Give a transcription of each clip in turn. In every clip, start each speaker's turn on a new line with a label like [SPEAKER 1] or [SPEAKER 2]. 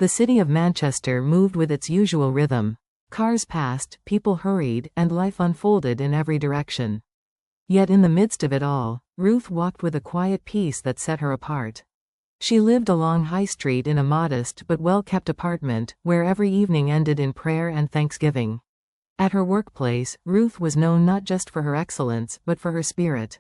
[SPEAKER 1] The city of Manchester moved with its usual rhythm. Cars passed, people hurried, and life unfolded in every direction. Yet in the midst of it all, Ruth walked with a quiet peace that set her apart. She lived along High Street in a modest but well-kept apartment, where every evening ended in prayer and thanksgiving. At her workplace, Ruth was known not just for her excellence, but for her spirit.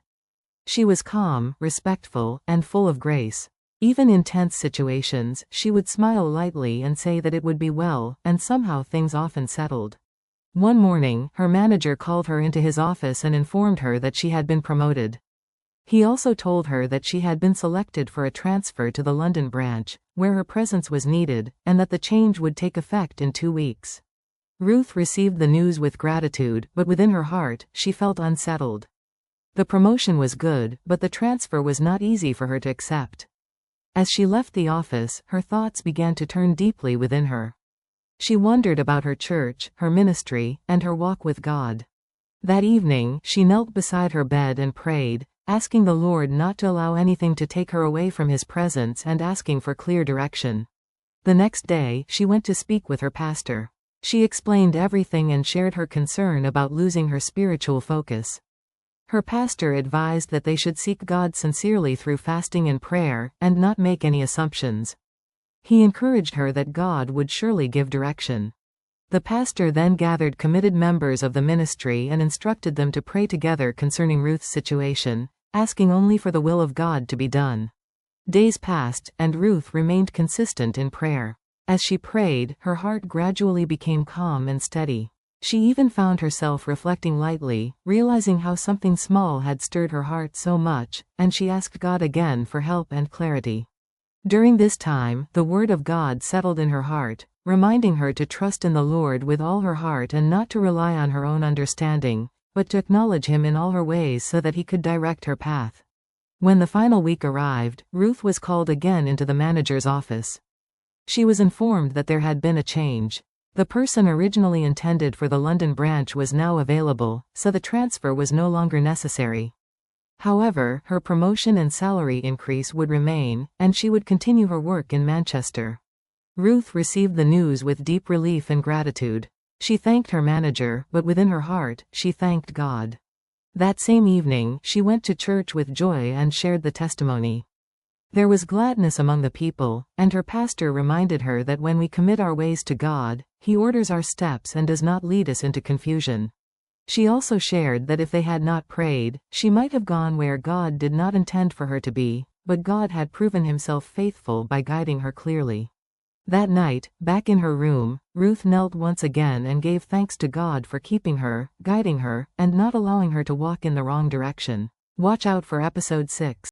[SPEAKER 1] She was calm, respectful, and full of grace. Even in tense situations, she would smile lightly and say that it would be well, and somehow things often settled. One morning, her manager called her into his office and informed her that she had been promoted. He also told her that she had been selected for a transfer to the London branch, where her presence was needed, and that the change would take effect in 2 weeks. Ruth received the news with gratitude, but within her heart, she felt unsettled. The promotion was good, but the transfer was not easy for her to accept. As she left the office, her thoughts began to turn deeply within her. She wondered about her church, her ministry, and her walk with God. That evening, she knelt beside her bed and prayed, asking the Lord not to allow anything to take her away from His presence and asking for clear direction. The next day, she went to speak with her pastor. She explained everything and shared her concern about losing her spiritual focus. Her pastor advised that they should seek God sincerely through fasting and prayer, and not make any assumptions. He encouraged her that God would surely give direction. The pastor then gathered committed members of the ministry and instructed them to pray together concerning Ruth's situation, asking only for the will of God to be done. Days passed, and Ruth remained consistent in prayer. As she prayed, her heart gradually became calm and steady. She even found herself reflecting lightly, realizing how something small had stirred her heart so much, and she asked God again for help and clarity. During this time, the Word of God settled in her heart, reminding her to trust in the Lord with all her heart and not to rely on her own understanding, but to acknowledge Him in all her ways so that He could direct her path. When the final week arrived, Ruth was called again into the manager's office. She was informed that there had been a change. The person originally intended for the London branch was now available, so the transfer was no longer necessary. However, her promotion and salary increase would remain, and she would continue her work in Manchester. Ruth received the news with deep relief and gratitude. She thanked her manager, but within her heart, she thanked God. That same evening, she went to church with joy and shared the testimony. There was gladness among the people, and her pastor reminded her that when we commit our ways to God, He orders our steps and does not lead us into confusion. She also shared that if they had not prayed, she might have gone where God did not intend for her to be, but God had proven Himself faithful by guiding her clearly. That night, back in her room, Ruth knelt once again and gave thanks to God for keeping her, guiding her, and not allowing her to walk in the wrong direction. Watch out for episode 6.